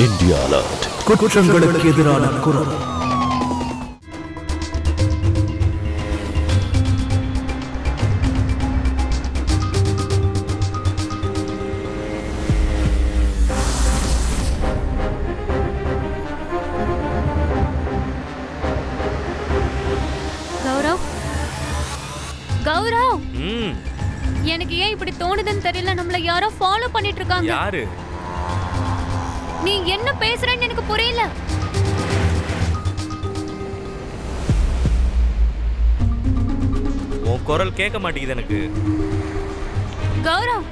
India Alert. குற்றங்களுக்கு எதிரான குரல். கௌரவ், எனக்கு ஏன் இப்படி தோணுதுன்னு தெரியல. நம்மள யாரோ ஃபாலோ பண்ணிட்டு இருக்காங்க. யாரு? நீ என்ன பேசுறன்னு எனக்கு புரியல. உன் குரல் கேட்க மாட்டேங்குது எனக்கு. கௌரவ்,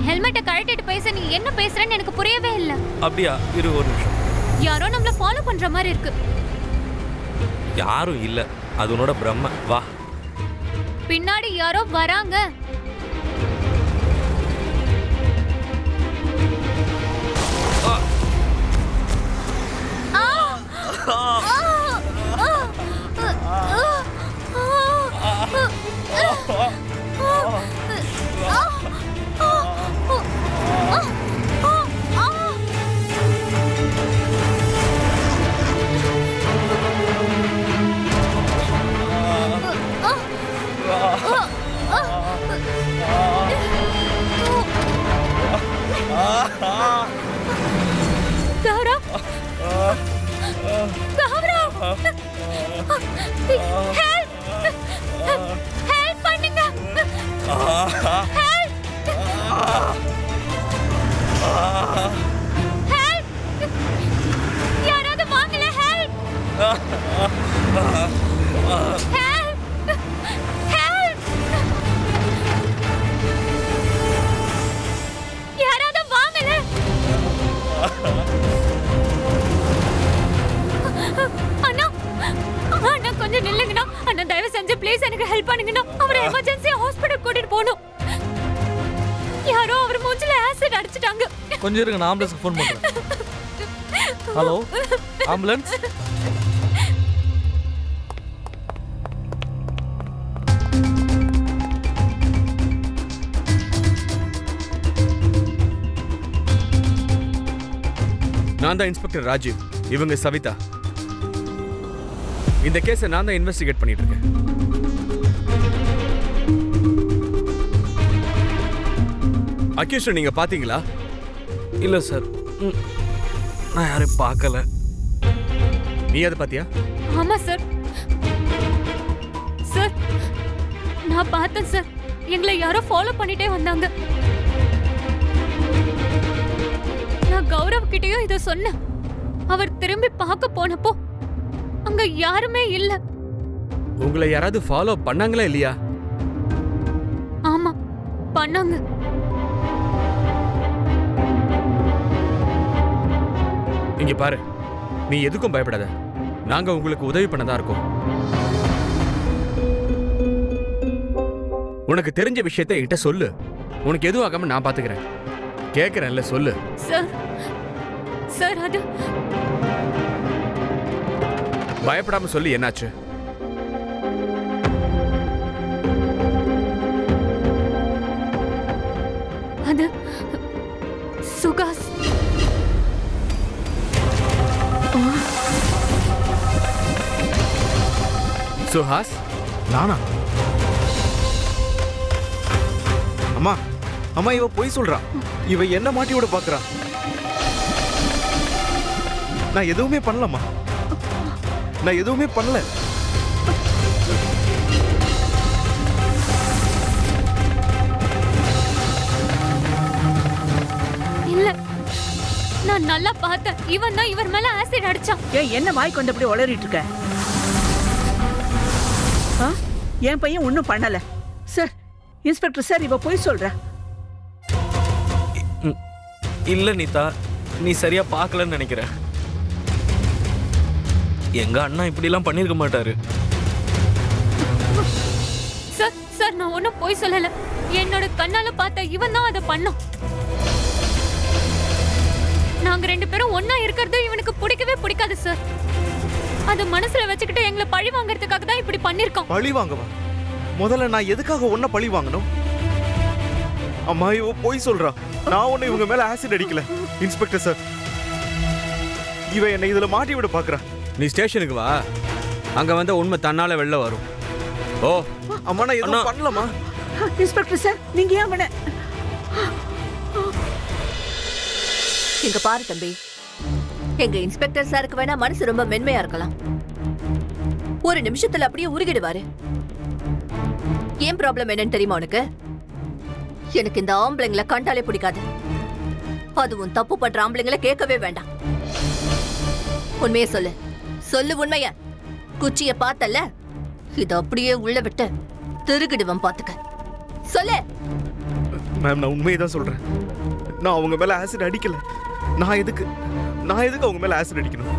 ஹெல்மெட்டை கழட்டிட்டு பேச. நீ என்ன பேசுறன்னு எனக்கு புரியவே இல்ல. அப்படியா? இரு ஒரு நிமிஷம். யாரோ நம்மள ஃபாலோ பண்ற மாதிரி இருக்கு. யாரும் இல்ல, அது உன்னோட பிரம்ம. வா. பின்னாடி யாரோ வராங்க. கொஞ்சம் இருங்க, நான் ஆம்புலன்ஸ்க்கு ஃபோன் பண்றேன். Hello ambulance. நான் தான் இன்ஸ்பெக்டர் ராஜீவ். இவங்க சவிதா. இந்த கேஸை நான் தான் இன்வெஸ்டிகேட் பண்ணிட்டு இருக்கேன். அக்யூஸ்ட் நீங்க பாத்தீங்களா? இல்ல சார், நான் யாரையும் பார்க்கல. நீ அதை பாத்தியா? ஆமா சார். சார், நான் பார்த்தேன் சார். எங்களை யாரோ ஃபாலோ பண்ணிட்டே வந்தாங்க. நான் கௌரவ் கிட்டயும் இத சொன்னேன். அவர் திரும்பி பார்க்க போனப்போ அங்க யாருமே இல்ல. உங்களை யாராவது ஃபாலோ பண்ணாங்களா இல்லையா? ஆமா, பண்ணாங்க. இங்க பாரு, நீ எதுக்கும் பயப்படாத. நாங்க உங்களுக்கு உதவி பண்ணதா இருக்கோம். உனக்கு தெரிஞ்ச விஷயத்தை என்கிட்ட சொல்லு. உனக்கு எதுவும் ஆகாம நான் பாத்துக்கிறேன். கேக்குறேன்ல, சொல்லு. சார், சார் அது பயப்படாம சொல்லி என்னாச்சு? அது சுகாஸ். சுஹாஸ்? நானா? அம்மா, அம்மா, இவ பொய் சொல்றா. இவ என்ன மாட்டி விட பாக்குறா. நான் எதுவுமே பண்ணலம்மா. நான் எதுவுமே பண்ணல. இல்ல, நான் நல்லா பார்த்தேன். இவன் தான் இவர் மேல ஆசிட் அடிச்சான். ஏன் என்ன வாய் கொண்டு அப்படி உளறிட்டு இருக்க? என் பையன் ஒன்னும் பண்ணல சார். இன்ஸ்பெக்டர் சார், இவ போய் சொல்ற. இல்ல நீதா, நீ சரியா பார்க்கலன்னு நினைக்கிறேன். எங்க அண்ணா இப்படி எல்லாம் பண்ணிருக்க மாட்டாரு. சார், சார், நான் ஒன்னும் போய் சொல்லல. என்னோட கண்ணால பார்த்த இவன் தான் அதை பண்ணான். நாங்க ரெண்டு பேரும் ஒன்னா இருக்கிறது இவனுக்கு பிடிக்கவே பிடிக்காது சார். அது மனசுல வச்சுக்கிட்டு எங்களை பழி வாங்குறதுக்காக தான் இப்படி பண்ணிருக்கான். பழி வாங்கவா? முதல்ல நான் எதுக்காக ஒன்ன பழி வாங்கணும்? அம்மா, இவ போய் சொல்றா. நான் ஒண்ணு இவங்க மேல ஆசிட் அடிக்கல. இன்ஸ்பெக்டர் சார், இவ என்னை இதுல மாட்டி விட பாக்குறா. நீ ஸ்டேஷனுக்கு வா, அங்க வந்த உண்மை தன்னால வெளில வரும். ஓ அம்மா நான் எதுவும் பண்ணலமா. இன்ஸ்பெக்டர் சார் நீங்க ஏன் அவனை? இங்க பாரு தம்பி, எங்க இன்ஸ்பெக்டர் சாருக்கு வேணா மனசு ரொம்ப மென்மையா இருக்கலாம், ஒரு நிமிஷத்துல அப்படியே உருகிடுவாரு. ஏன் ப்ராப்ளம் என்னன்னு தெரியுமா உனக்கு? எனக்கு இந்த ஆம்பளைங்களை கண்டாலே பிடிக்காது, அதுவும் தப்பு பண்ற ஆம்பளைங்களை கேட்கவே வேண்டாம். உண்மையை சொல்லு, சொல்லு உண்மைய. குச்சிய பார்த்தல, இத அப்படியே உள்ள விட்டு திருகிடுவன் பாத்துக்க. சொல்லு. மேம் நான் உண்மையை தான் சொல்றேன். நான் அவங்க மேல ஆசிட் அடிக்கல. நான் எதுக்கு அவங்க மேல ஆசிட் அடிக்கணும்?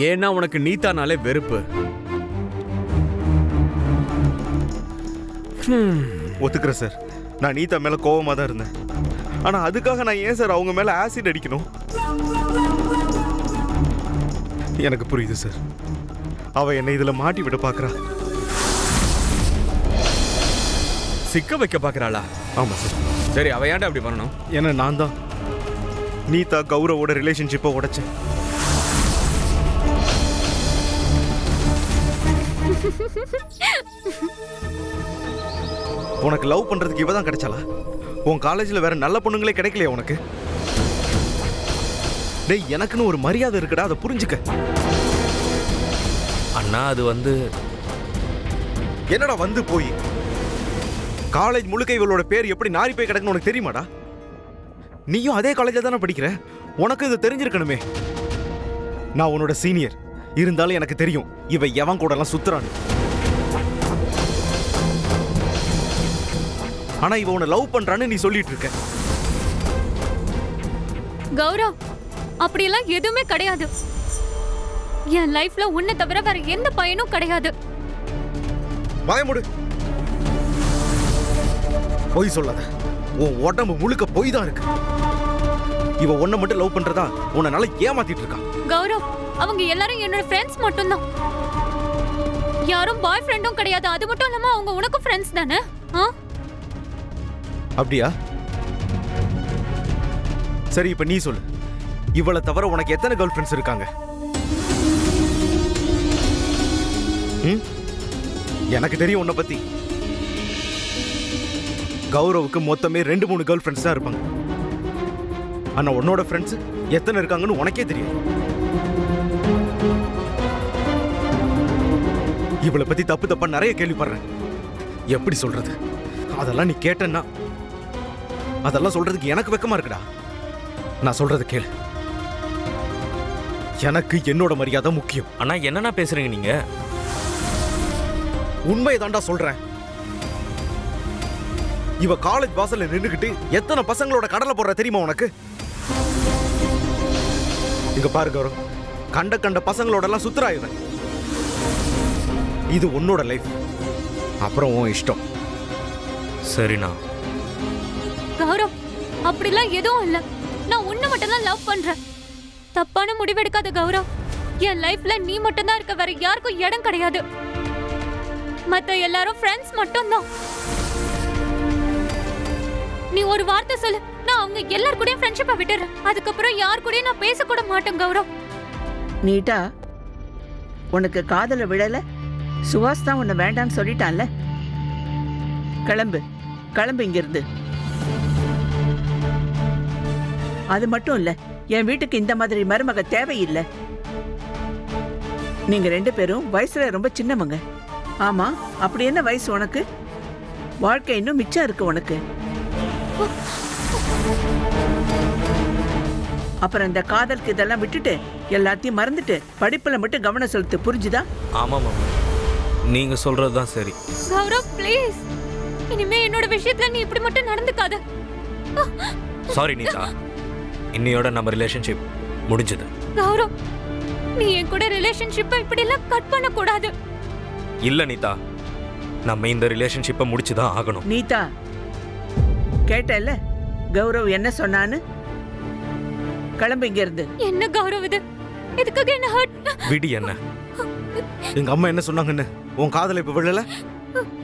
ஏன்னா உனக்கு நீத்தானாலே வெறுப்பு. ஒத்துக்கிறேன் சார், நான் நீதா மேல கோவமா தான் இருந்தேன். ஆனா அதுக்காக நான் ஏன் சார் அவங்க மேல ஆசிட் அடிக்கணும்? எனக்கு புரியுது சார், அவ என்னை இதுல மாட்டி விட பாக்குறா. சிக்க வைக்க பாக்குறாளா? ஆமா சார். சரி, அவ ஏன்டா அப்படி பண்ணணும்? ஏன்னா நான் தான் நீதா கௌரவோட ரிலேஷன்ஷிப்பை உடைச்சேன். உனக்கு லவ் பண்றதுக்கு இவ தான் கிடைச்சாளா? உன் காலேஜ்ல வேற நல்ல பொண்ணுங்களே கிடைக்கலையா உனக்கு? டேய், எனக்குன்னு ஒரு மரியாதை இருக்குடா, அதை புரிஞ்சுக்க. அண்ணா அது வந்து என்னடா வந்து போய் காலேஜ் முழுக்க இவளோட பேர் எப்படி நாரி போய் கிடக்குன்னு உனக்கு தெரியுமாடா? நீயும் அதே காலேஜில் தானே படிக்கிற, உனக்கு இது தெரிஞ்சிருக்கணுமே. நான் உன்னோட சீனியர் இருந்தாலும் எனக்கு தெரியும் இவ எவன் கூட எல்லாம் சுத்துறான்னு. ஆனா இவ உன்னை லவ் பண்றான்னு நீ சொல்லிட்டு இருக்க. கௌரவ், அப்படியெல்லாம் எதுவுமே கிடையாது. என் லைஃப்ல உன்னை தவிர வேற எந்த பையனும் கிடையாது. பயமுடு, பொய் சொல்லாத. உன் உடம்பு முழுக்க பொய் தான் இருக்கு. இவ உன்னை மட்டும் லவ் பண்றதா உன்னை நல்லா ஏமாத்திட்டு இருக்கா. கௌரவ், அவங்க எல்லாரும் என்னோட ஃப்ரெண்ட்ஸ் மட்டும்தான், யாரும் பாய் ஃப்ரெண்டும் கிடையாது. அது மட்டும் இல்லாம அவங்க உனக்கும் ஃப்ரெண்ட்ஸ் தானே? அப்படியா? சரி, இப்ப நீ சொல்லு, இவளை தவிர உனக்கு எத்தனை கேர்ள் ஃப்ரெண்ட்ஸ் இருக்காங்க? எனக்கு தெரியும் உன்னை பத்தி. கௌரவுக்கு மொத்தமே 2-3 கேர்ள் ஃப்ரெண்ட்ஸ் தான் இருப்பாங்க. ஆனா உன்னோட ஃப்ரெண்ட்ஸ் எத்தனை இருக்காங்கன்னு உனக்கே தெரியும். இவளை பத்தி தப்பு தப்பா நிறைய கேள்விப்படுறேன். எப்படி சொல்றது? அதெல்லாம் நீ கேட்டன்னா அதெல்லாம் சொல்றதுக்கு எனக்கு வெக்கமா இருக்குடா. நான் சொல்றது கேளு. எனக்கு என்னோட மரியாதை முக்கியம். அண்ணா என்னண்ணா பேசுறீங்க நீங்க? உண்மையை தாண்டா சொல்றேன். இவ காலேஜ் வாசல்ல நின்னுக்கிட்டு எத்தனை பசங்களோட கடலை போடுற தெரியுமா உனக்கு? இங்க பாரு கௌரவ், கண்ட பசங்களோட எல்லாம் சுத்துறா இவன். இது உன்னோட லைஃப், அப்புறம் உன் இஷ்டம். சரிண்ணா. கௌரவ், அப்படிலாம் எதுவும் இல்ல. நான் உன்னை மட்டும் தான் லவ் பண்றேன். தப்பான முடிவெடுக்காத கௌரவ். என் லைஃப்ல நீ மட்டும் தான் இருக்க, வேற யாருக்கும் இடம் கிடையாது. மத்த எல்லாரும் ஃப்ரெண்ட்ஸ் மட்டும் தான். நீ ஒரு வார்த்தை சொல்லு, நான் அவங்க எல்லார் கூடயும் ஃப்ரெண்ட்ஷிப்பை விட்டுறேன். அதுக்கப்புறம் யார் கூடயும் நான் பேசக்கூட மாட்டேன் கௌரவ். நீட்டா, உனக்கு காதல விழல, சுஹாஸ் தான் உன்னை வேண்டான்னு சொல்லிட்டான்ல. கிளம்பு கிளம்பு இங்கிருந்து. அது மட்டும் இல்ல, என் வீட்டுக்கு இந்த மாதிரி மருமக தேவையில்லை. நீங்க 2 பேரும் வயசுல ரொம்ப சின்னவங்க. ஆமா, அப்படி என்ன வயசு உனக்கு? வாழ்க்கை இன்னும் மிச்சம் இருக்கு உனக்கு. அப்புறம் இந்த காதலுக்கு இதெல்லாம் விட்டுட்டு எல்லாத்தையும் மறந்துட்டு படிப்புல மட்டும் கவனம் செலுத்து, புரிஞ்சுதா? ஆமா மாமா, நீங்க சொல்றதுதான் சரி. கௌரவ் ப்ளீஸ், இனிமே என்னோட விஷயத்துல நீ இப்படி மட்டும் நடந்துக்காத. சாரி நீதா, இன்னையோட நம்ம ரிலேஷன்ஷிப் முடிஞ்சது. கௌரவ், நீ என் கூட ரிலேஷன்ஷிப்பை இப்படி எல்லாம் கட் பண்ண கூடாது. இல்ல நீதா, நம்ம இந்த ரிலேஷன்ஷிப்பை முடிச்சுதான் ஆகணும். நீதா, கேட்டல கௌரவ் என்ன சொன்னான்னு? கிளம்பு இங்க இருந்து. என்ன கௌரவ் இது? இதுக்காக என்ன ஹர்ட்? விடி என்ன? எங்க அம்மா என்ன சொன்னாங்கன்னு உன் காதல இப்ப விழல?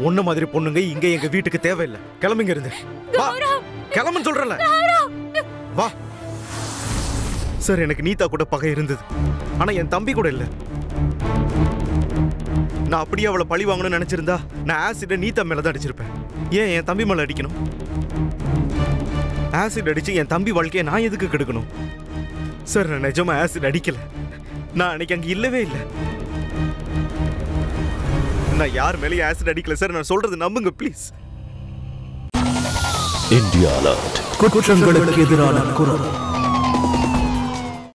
உன்ன மாதிரி பொண்ணுங்க இங்க எங்க வீட்டுக்கு தேவையில்லை. கிளம்புங்க இருந்து. வா, கிளம்புன்னு சொல்றல. வா. சார் எனக்கு நீதா கூட பகை இருந்தது, ஆனா என் தம்பி கூட இல்ல. நான் அப்படியே அவளை பழி வாங்கணும்னு நினைச்சிருந்தா நான் ஆசிட நீதா மேலதான் அடிச்சிருப்பேன். ஏன் என் தம்பி மேல அடிக்கணும்? ஆசிட் அடிச்சு என் தம்பி வாழ்க்கையை நான் எதுக்கு கெடுக்கணும்? சார் நான் நிஜமா ஆசிட் அடிக்கல. நான் அன்னைக்கு அங்க இல்லவே இல்லை. நான் யார் மேலேயும் ஆசிட் அடிக்கல சார். நான் சொல்றது நம்புங்க ப்ளீஸ். India alert. குற்றங்களுக்கு எதிரான குரல்.